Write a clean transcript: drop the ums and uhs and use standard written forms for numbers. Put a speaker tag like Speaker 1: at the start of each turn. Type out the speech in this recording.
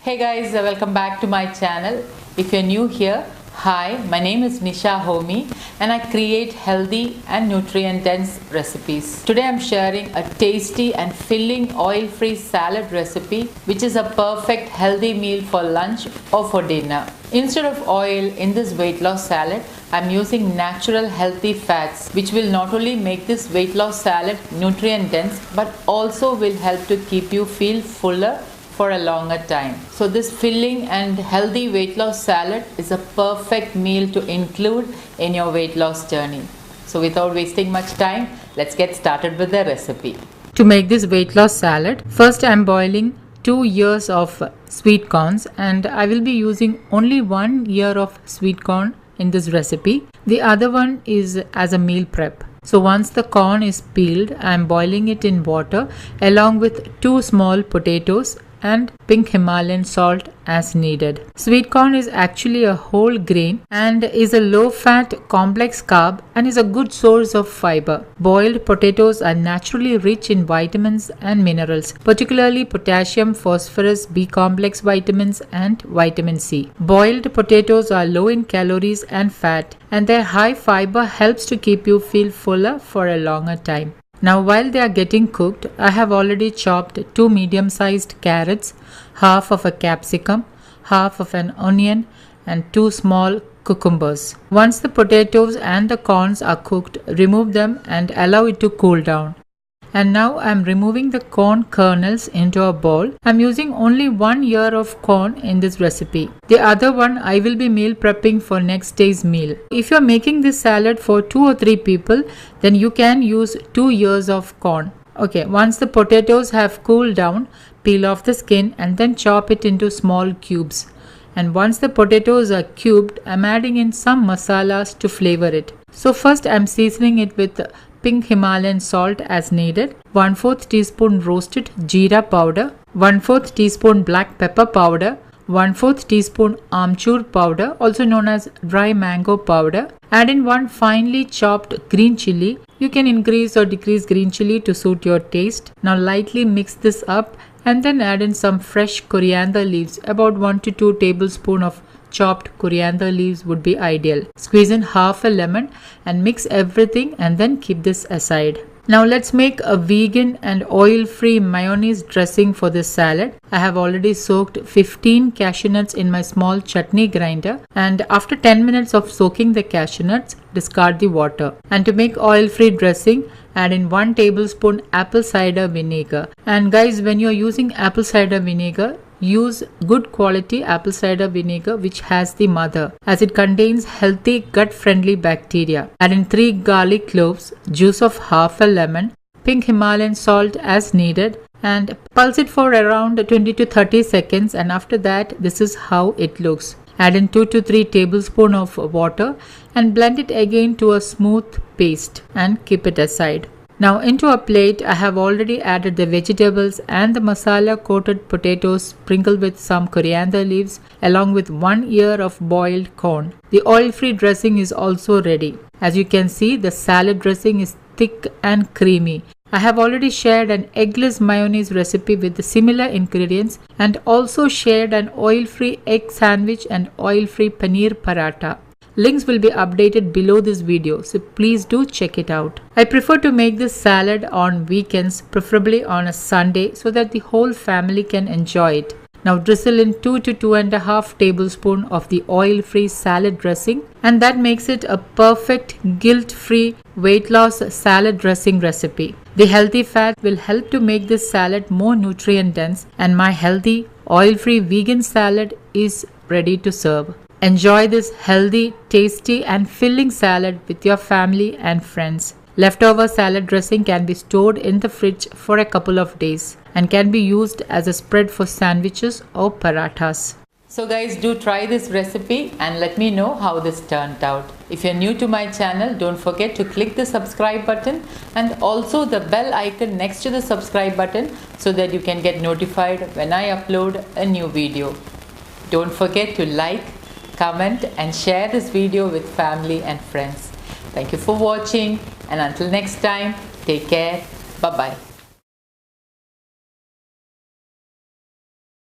Speaker 1: Hey guys, welcome back to my channel. If you're new here, hi, my name is Nisha Homi and I create healthy and nutrient dense recipes. Today I'm sharing a tasty and filling oil-free salad recipe which is a perfect healthy meal for lunch or for dinner. Instead of oil in this weight loss salad, I'm using natural healthy fats which will not only make this weight loss salad nutrient dense but also will help to keep you feel fuller for a longer time. So this filling and healthy weight loss salad is a perfect meal to include in your weight loss journey. So without wasting much time, let's get started with the recipe. To make this weight loss salad, first I'm boiling 2 ears of sweet corns and I will be using only 1 ear of sweet corn in this recipe. The other one is as a meal prep. So once the corn is peeled, I am boiling it in water along with 2 small potatoes and pink Himalayan salt as needed. Sweet corn is actually a whole grain and is a low-fat complex carb and is a good source of fiber. Boiled potatoes are naturally rich in vitamins and minerals, particularly potassium, phosphorus, B-complex vitamins and vitamin C. Boiled potatoes are low in calories and fat and their high fiber helps to keep you feel fuller for a longer time. Now while they are getting cooked, I have already chopped 2 medium-sized carrots, half of a capsicum, half of an onion and 2 small cucumbers. Once the potatoes and the corns are cooked, remove them and allow it to cool down. And now I am removing the corn kernels into a bowl. I am using only 1 ear of corn in this recipe. The other one I will be meal prepping for next day's meal. If you are making this salad for 2 or 3 people, then you can use 2 ears of corn. Okay, once the potatoes have cooled down, peel off the skin and then chop it into small cubes. And once the potatoes are cubed, I am adding in some masalas to flavor it. So first I am seasoning it with pink Himalayan salt as needed, 1/4 teaspoon roasted jeera powder, 1/4 teaspoon black pepper powder, 1/4 teaspoon amchur powder, also known as dry mango powder. Add in 1 finely chopped green chili. You can increase or decrease green chili to suit your taste. Now lightly mix this up and then add in some fresh coriander leaves. About 1 to 2 tablespoons of chopped coriander leaves would be ideal. Squeeze in half a lemon and mix everything and then keep this aside. Now let's make a vegan and oil-free mayonnaise dressing for this salad. I have already soaked 15 cashew nuts in my small chutney grinder and after 10 minutes of soaking the cashew nuts, discard the water. And to make oil-free dressing, add in 1 tablespoon apple cider vinegar. And guys, when you are using apple cider vinegar, use good quality apple cider vinegar which has the mother, as it contains healthy gut-friendly bacteria. Add in 3 garlic cloves, juice of half a lemon, pink Himalayan salt as needed and pulse it for around 20 to 30 seconds and after that this is how it looks. Add in 2 to 3 tablespoons of water and blend it again to a smooth paste and keep it aside. Now into a plate, I have already added the vegetables and the masala coated potatoes sprinkled with some coriander leaves along with 1 ear of boiled corn. The oil-free dressing is also ready. As you can see, the salad dressing is thick and creamy. I have already shared an eggless mayonnaise recipe with the similar ingredients and also shared an oil-free egg sandwich and oil-free paneer paratha. Links will be updated below this video, so please do check it out. I prefer to make this salad on weekends, preferably on a Sunday, so that the whole family can enjoy it. Now drizzle in 2 to 2.5 tablespoons of the oil-free salad dressing and that makes it a perfect guilt-free weight loss salad dressing recipe. The healthy fat will help to make this salad more nutrient dense and my healthy oil-free vegan salad is ready to serve. Enjoy this healthy, tasty and filling salad with your family and friends. Leftover salad dressing can be stored in the fridge for a couple of days and can be used as a spread for sandwiches or parathas. So guys, do try this recipe and let me know how this turned out. If you're new to my channel, don't forget to click the subscribe button and also the bell icon next to the subscribe button so that you can get notified when I upload a new video. Don't forget to like, comment and share this video with family and friends. Thank you for watching and until next time, take care. Bye-bye.